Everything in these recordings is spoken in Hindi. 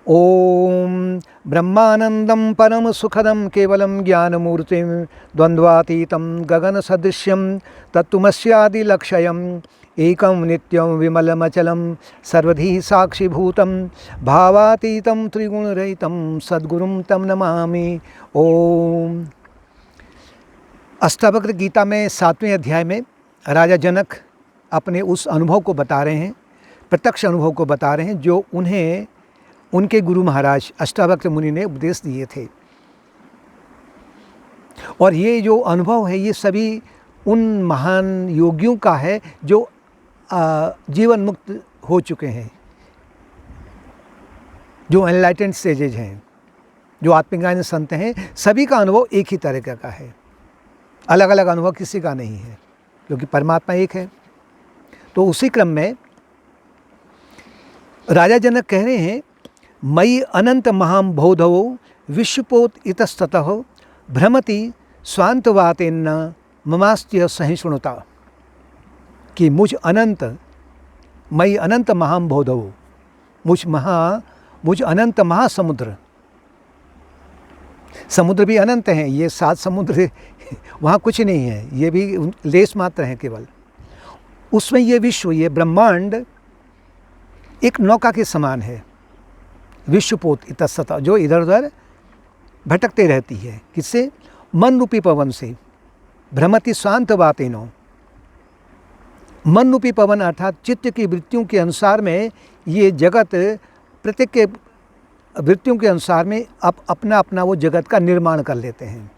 ओम ब्रह्मानंदं परम सुखदं केवलं ज्ञानमूर्तिं द्वंद्वातीतं गगन सदृश्यं तत्त्वमस्यादिलक्ष्यम् एकं नित्यं विमलमचलं सर्वधी साक्षिभूतं भावातीतं त्रिगुणरहितं सद्गुरुं तं नमामि। ओम। अष्टावक्र गीता में 7वें अध्याय में राजा जनक अपने उस अनुभव को बता रहे हैं, प्रत्यक्ष अनुभव को बता रहे हैं जो उन्हें उनके गुरु महाराज अष्टावक्र मुनि ने उपदेश दिए थे। और ये जो अनुभव है ये सभी उन महान योगियों का है जो जीवन मुक्त हो चुके हैं, जो एनलाइटेंड सेजेज हैं, जो आत्मज्ञानी संत हैं। सभी का अनुभव एक ही तरह का है, अलग अलग अनुभव किसी का नहीं है, क्योंकि परमात्मा एक है। तो उसी क्रम में राजा जनक कह रहे हैं, मयि अनंत महाम बौधवो विश्वपोत इतस्ततः भ्रमति स्वांतवातेन्न ममास्त्य सहिष्णुता। कि मुझ अनंत महाम बौधवो, मुझ अनंत महासमुद्र, समुद्र भी अनंत हैं, ये 7 समुद्र वहाँ कुछ नहीं है, ये भी लेस मात्र हैं केवल। उसमें ये विश्व, ये ब्रह्मांड एक नौका के समान है, विश्वपोत इतस्ततः, जो इधर उधर भटकते रहती है। किससे? मन रूपी पवन से। भ्रमति शांत वातेनो, मन रूपी पवन अर्थात चित्त की वृत्तियों के अनुसार में ये जगत, प्रत्येक के वृत्तियों के अनुसार में अपना अपना वो जगत का निर्माण कर लेते हैं।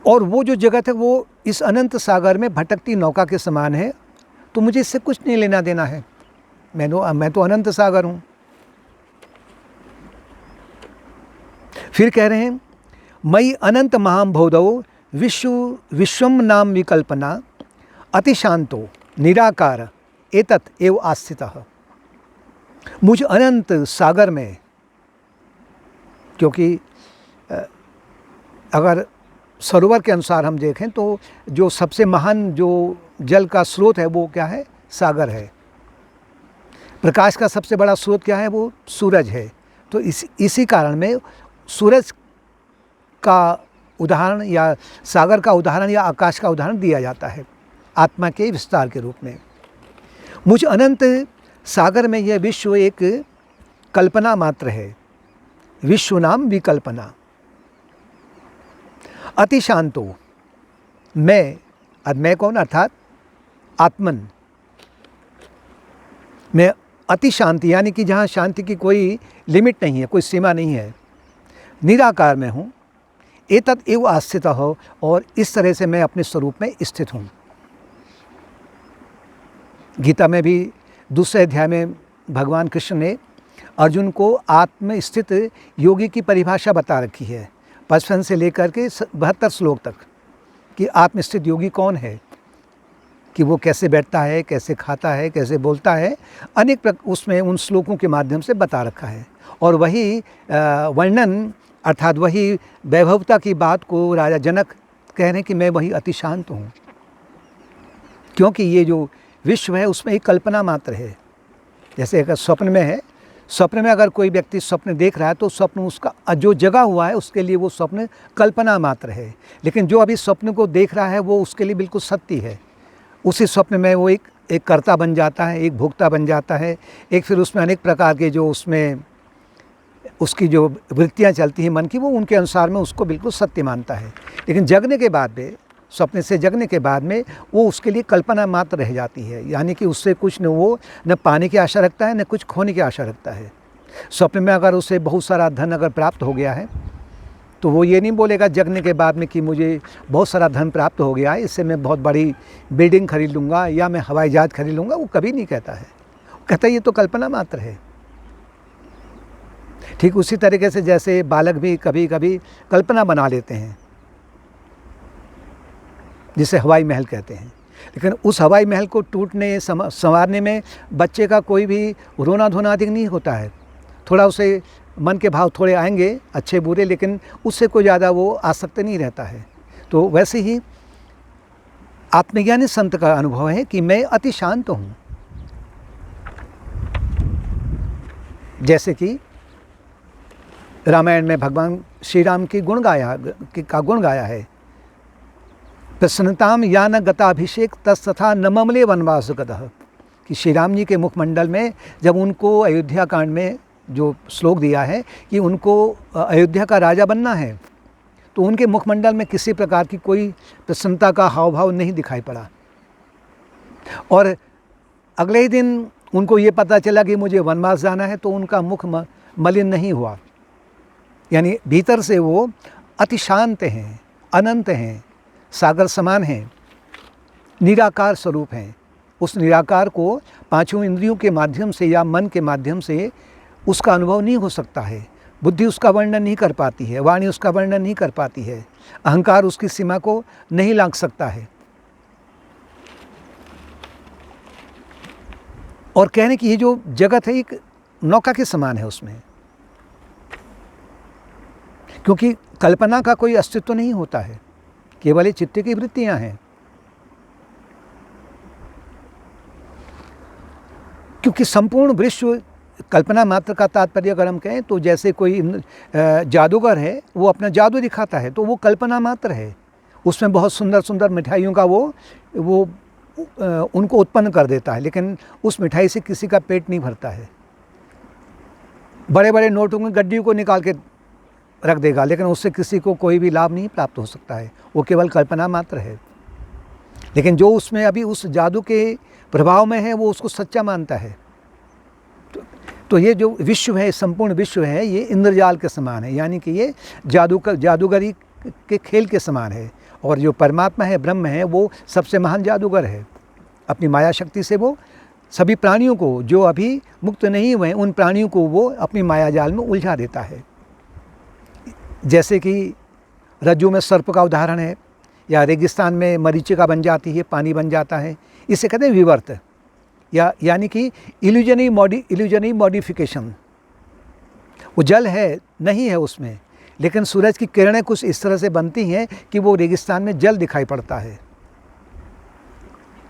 और वो जो जगत है वो इस अनंत सागर में भटकती नौका के समान है। तो मुझे इससे कुछ नहीं लेना देना है, मैं तो अनंत सागर हूँ। फिर कह रहे हैं, मयि अनंत महाम बौधवो विश्वम नाम विकल्पना अतिशांतो निराकार एतत् एव आस्थितः। मुझ अनंत सागर में, क्योंकि अगर सरोवर के अनुसार हम देखें तो जो सबसे महान जो जल का स्रोत है वो क्या है? सागर है। प्रकाश का सबसे बड़ा स्रोत क्या है? वो सूरज है। तो इसी कारण में सूरज का उदाहरण या सागर का उदाहरण या आकाश का उदाहरण दिया जाता है आत्मा के विस्तार के रूप में। मुझ अनंत सागर में यह विश्व एक कल्पना मात्र है, विश्व नाम विकल्पना। अति शांतो, मैं कौन? अर्थात आत्मन। मैं अति शांति, यानी कि जहाँ शांति की कोई लिमिट नहीं है, कोई सीमा नहीं है, निराकार में हूँ। एतत् एव आस्थितः हो, और इस तरह से मैं अपने स्वरूप में स्थित हूँ। गीता में भी दूसरे अध्याय में भगवान कृष्ण ने अर्जुन को आत्मस्थित योगी की परिभाषा बता रखी है, 55 से लेकर के 72 श्लोक तक, कि आत्मस्थित योगी कौन है, कि वो कैसे बैठता है, कैसे खाता है, कैसे बोलता है, अनेक उसमें उन श्लोकों के माध्यम से बता रखा है। और वही वर्णन अर्थात वही वैभवता की बात को राजा जनक कह रहे हैं कि मैं वही अति शांत हूँ, क्योंकि ये जो विश्व है उसमें एक कल्पना मात्र है। जैसे अगर स्वप्न में है, स्वप्न में अगर कोई व्यक्ति स्वप्न देख रहा है तो स्वप्न उसका जो जगा हुआ है उसके लिए वो स्वप्न कल्पना मात्र है, लेकिन जो अभी स्वप्न को देख रहा है वो उसके लिए बिल्कुल सत्य है। उसी स्वप्न में वो एक कर्ता बन जाता है, एक भोक्ता बन जाता है, एक फिर उसमें अनेक प्रकार के जो उसमें उसकी जो वृत्तियाँ चलती हैं मन की, वो उनके अनुसार में उसको बिल्कुल सत्य मानता है। लेकिन जगने के बाद में, स्वप्न से जगने के बाद में वो उसके लिए कल्पना मात्र रह जाती है, यानी कि उससे कुछ न वो न पाने की आशा रखता है न कुछ खोने की आशा रखता है। स्वप्न में अगर उसे बहुत सारा धन अगर प्राप्त हो गया है तो वो ये नहीं बोलेगा जगने के बाद में कि मुझे बहुत सारा धन प्राप्त हो गया है, इससे मैं बहुत बड़ी बिल्डिंग खरीद लूँगा या मैं हवाई जहाज खरीद लूँगा। वो कभी नहीं कहता है, कहता है ये तो कल्पना मात्र है। ठीक उसी तरीके से जैसे बालक भी कभी कभी कल्पना बना लेते हैं, जिसे हवाई महल कहते हैं, लेकिन उस हवाई महल को टूटने संवारने में बच्चे का कोई भी रोना धोना अधिक नहीं होता है। थोड़ा उसे मन के भाव थोड़े आएंगे अच्छे बुरे, लेकिन उससे कोई ज़्यादा वो आसक्त नहीं रहता है। तो वैसे ही आत्मज्ञानी संत का अनुभव है कि मैं अति शांत हूँ। जैसे कि रामायण में भगवान श्री राम की गुण गाया है, प्रसन्नताम या न गताभिषेक तस्तथा न ममले वनवास गतः, कि श्री राम जी के मुखमंडल में जब उनको अयोध्या कांड में जो श्लोक दिया है कि उनको अयोध्या का राजा बनना है, तो उनके मुखमंडल में किसी प्रकार की कोई प्रसन्नता का हाव भाव नहीं दिखाई पड़ा। और अगले ही दिन उनको ये पता चला कि मुझे वनवास जाना है, तो उनका मुख मलिन नहीं हुआ, यानी भीतर से वो अति शांत हैं, अनंत हैं, सागर समान हैं, निराकार स्वरूप हैं। उस निराकार को पांचों इंद्रियों के माध्यम से या मन के माध्यम से उसका अनुभव नहीं हो सकता है। बुद्धि उसका वर्णन नहीं कर पाती है, वाणी उसका वर्णन नहीं कर पाती है, अहंकार उसकी सीमा को नहीं लांघ सकता है। और कहने की ये जो जगत है एक नौका के समान है उसमें, क्योंकि कल्पना का कोई अस्तित्व नहीं होता है, केवल ये चित्त की वृत्तियां हैं। क्योंकि संपूर्ण विश्व कल्पना मात्र का तात्पर्य अगर हम कहें तो जैसे कोई जादूगर है, वो अपना जादू दिखाता है, तो वो कल्पना मात्र है। उसमें बहुत सुंदर सुंदर मिठाइयों का वो उनको उत्पन्न कर देता है, लेकिन उस मिठाई से किसी का पेट नहीं भरता है। बड़े बड़े नोटों की गड्डियों को निकाल के रख देगा, लेकिन उससे किसी को कोई भी लाभ नहीं प्राप्त हो सकता है, वो केवल कल्पना मात्र है। लेकिन जो उसमें अभी उस जादू के प्रभाव में है, वो उसको सच्चा मानता है। तो ये जो विश्व है, संपूर्ण विश्व है, ये इंद्रजाल के समान है, यानी कि ये जादूगरी के खेल के समान है। और जो परमात्मा है, ब्रह्म है, वो सबसे महान जादूगर है। अपनी माया शक्ति से वो सभी प्राणियों को, जो अभी मुक्त नहीं हुए, उन प्राणियों को वो अपनी माया जाल में उलझा देता है। जैसे कि रज्जू में सर्प का उदाहरण है, या रेगिस्तान में मरीचिका बन जाती है, पानी बन जाता है, इसे कहते हैं विवर्त, यानी कि इल्यूजनरी मॉडिफिकेशन। वो जल है, नहीं है उसमें, लेकिन सूरज की किरणें कुछ इस तरह से बनती हैं कि वो रेगिस्तान में जल दिखाई पड़ता है।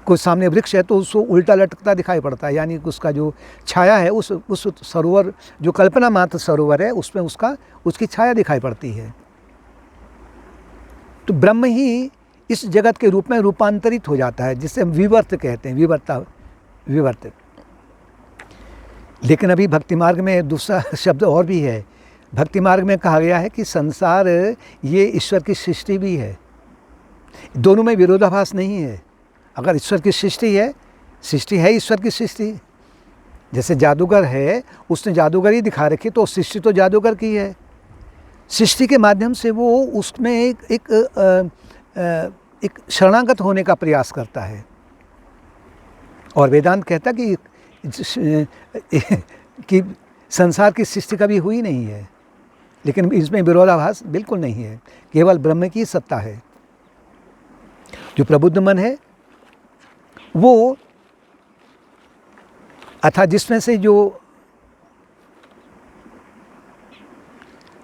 कोई सामने वृक्ष है तो उसको उल्टा लटकता दिखाई पड़ता है, यानी कि उसका जो छाया है उस सरोवर, जो कल्पना मात्र सरोवर है, उसमें उसकी छाया दिखाई पड़ती है। तो ब्रह्म ही इस जगत के रूप में रूपांतरित हो जाता है, जिसे हम विवर्त कहते हैं, विवर्त। लेकिन अभी भक्ति मार्ग में दूसरा शब्द और भी है। भक्ति मार्ग में कहा गया है कि संसार ये ईश्वर की सृष्टि भी है, दोनों में विरोधाभास नहीं है। अगर ईश्वर की सृष्टि है ईश्वर की सृष्टि। जैसे जादूगर है, उसने जादूगरी दिखा रखी, तो सृष्टि तो जादूगर की है। सृष्टि के माध्यम से वो उसमें एक शरणागत होने का प्रयास करता है। और वेदांत कहता कि संसार की सृष्टि कभी हुई नहीं है, लेकिन इसमें विरोधाभास बिल्कुल नहीं है, केवल ब्रह्म की सत्ता है। जो प्रबुद्ध मन है वो, अर्थात जिसमें से जो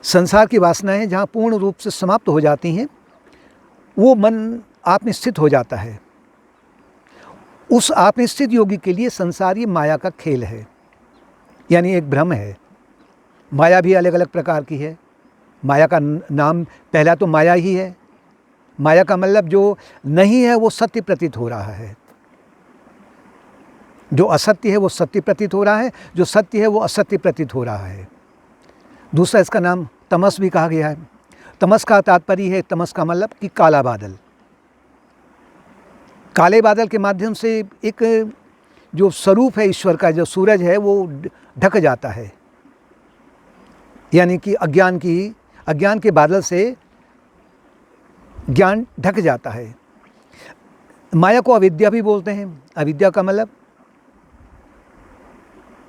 संसार की वासनाएं जहाँ पूर्ण रूप से समाप्त हो जाती हैं, वो मन आत्मस्थित हो जाता है। उस आत्मस्थित योगी के लिए संसार ये माया का खेल है, यानी एक भ्रम है। माया भी अलग अलग प्रकार की है। माया का नाम पहला तो माया ही है। माया का मतलब जो नहीं है वो सत्य प्रतीत हो रहा है, जो असत्य है वो सत्य प्रतीत हो रहा है, जो सत्य है वो असत्य प्रतीत हो रहा है। दूसरा इसका नाम तमस भी कहा गया है। तमस का तात्पर्य है, तमस का मतलब कि काला बादल। काले बादल के माध्यम से एक जो स्वरूप है ईश्वर का, जो सूरज है, वो ढक जाता है, यानी कि अज्ञान के बादल से ज्ञान ढक जाता है। माया को अविद्या भी बोलते हैं। अविद्या का मतलब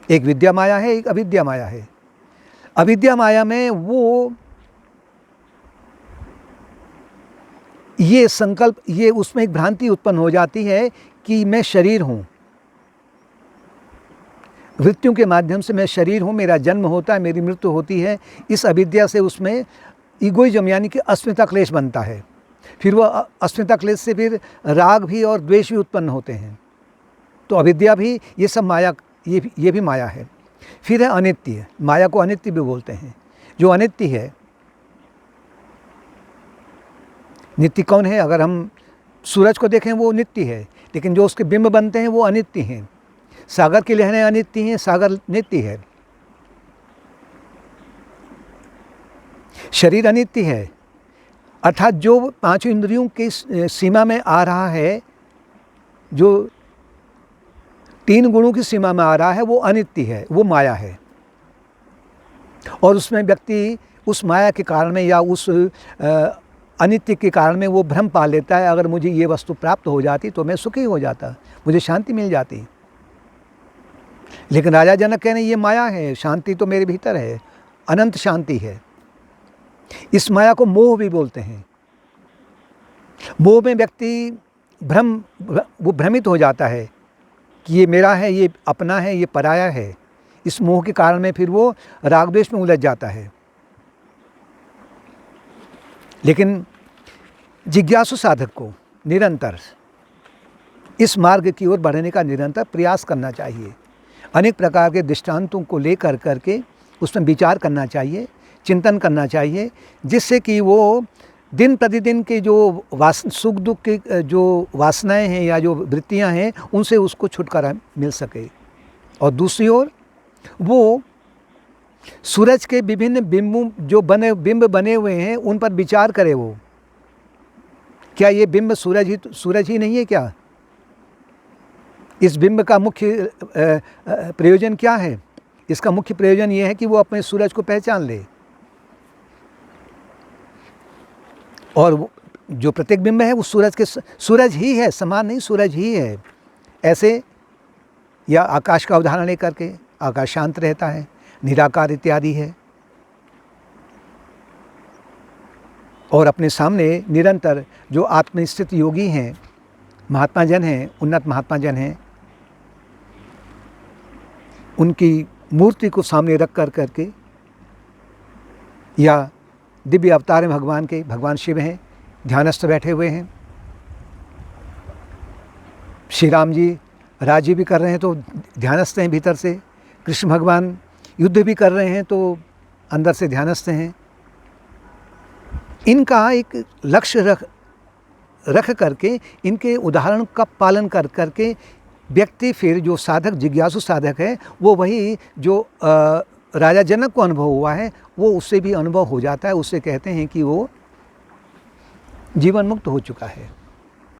एक विद्या माया है, एक अविद्या माया है। अविद्या माया में वो ये संकल्प, ये उसमें एक भ्रांति उत्पन्न हो जाती है कि मैं शरीर हूँ। वृत्तियों के माध्यम से मैं शरीर हूँ, मेरा जन्म होता है, मेरी मृत्यु होती है। इस अविद्या से उसमें ईगोइज्म यानी कि अस्मिता क्लेश बनता है। फिर वह अस्मिता क्लेश से फिर राग भी और द्वेष भी उत्पन्न होते हैं। तो अविद्या भी, ये सब माया, ये भी माया है। फिर है अनित्य, माया को अनित्य भी बोलते हैं। जो अनित्य है, नित्य कौन है? अगर हम सूरज को देखें वो नित्य है, लेकिन जो उसके बिंब बनते हैं वो अनित्य हैं। सागर की लहरें अनित्य हैं, सागर नित्य है। शरीर अनित्य है, अर्थात जो पांचों इंद्रियों की सीमा में आ रहा है, जो 3 गुणों की सीमा में आ रहा है, वो अनित्य है, वो माया है। और उसमें व्यक्ति उस माया के कारण में या उस अनित्य के कारण में वो भ्रम पा लेता है, अगर मुझे ये वस्तु प्राप्त हो जाती तो मैं सुखी हो जाता, मुझे शांति मिल जाती। लेकिन राजा जनक कह रहे हैं ये माया है, शांति तो मेरे भीतर है, अनंत शांति है। इस माया को मोह भी बोलते हैं। मोह में व्यक्ति वो भ्रमित हो जाता है कि ये मेरा है, ये अपना है, ये पराया है। इस मोह के कारण में फिर वो राग द्वेष में उलझ जाता है। लेकिन जिज्ञासु साधक को निरंतर इस मार्ग की ओर बढ़ने का निरंतर प्रयास करना चाहिए। अनेक प्रकार के दृष्टांतों को लेकर करके उसमें विचार करना चाहिए, चिंतन करना चाहिए, जिससे कि वो दिन प्रतिदिन के जो सुख दुख के जो वासनाएं हैं या जो वृत्तियां हैं, उनसे उसको छुटकारा मिल सके। और दूसरी ओर वो सूरज के विभिन्न बिंबों जो बिंब बने हुए हैं, उन पर विचार करे। वो क्या ये बिंब सूरज ही नहीं है क्या? इस बिंब का मुख्य प्रयोजन क्या है? इसका मुख्य प्रयोजन ये है कि वो अपने सूरज को पहचान ले। और जो प्रत्येक बिंब है वो सूरज ही है, समान नहीं, सूरज ही है। ऐसे या आकाश का उदाहरण लेकर के, आकाश शांत रहता है, निराकार इत्यादि है। और अपने सामने निरंतर जो आत्मस्थित योगी हैं, महात्मा जन हैं, उन्नत महात्मा जन हैं, उनकी मूर्ति को सामने रख कर करके, या दिव्य अवतार हैं भगवान के, भगवान शिव हैं, ध्यानस्थ बैठे हुए हैं। श्री राम जी राज्य भी कर रहे हैं तो ध्यानस्थ हैं भीतर से। कृष्ण भगवान युद्ध भी कर रहे हैं तो अंदर से ध्यानस्थ हैं। इनका एक लक्ष्य रख करके, इनके उदाहरण का पालन कर करके व्यक्ति फिर जो साधक, जिज्ञासु साधक है, वो वही जो राजा जनक को अनुभव हुआ है वो उससे भी अनुभव हो जाता है। उससे कहते हैं कि वो जीवन मुक्त हो चुका है।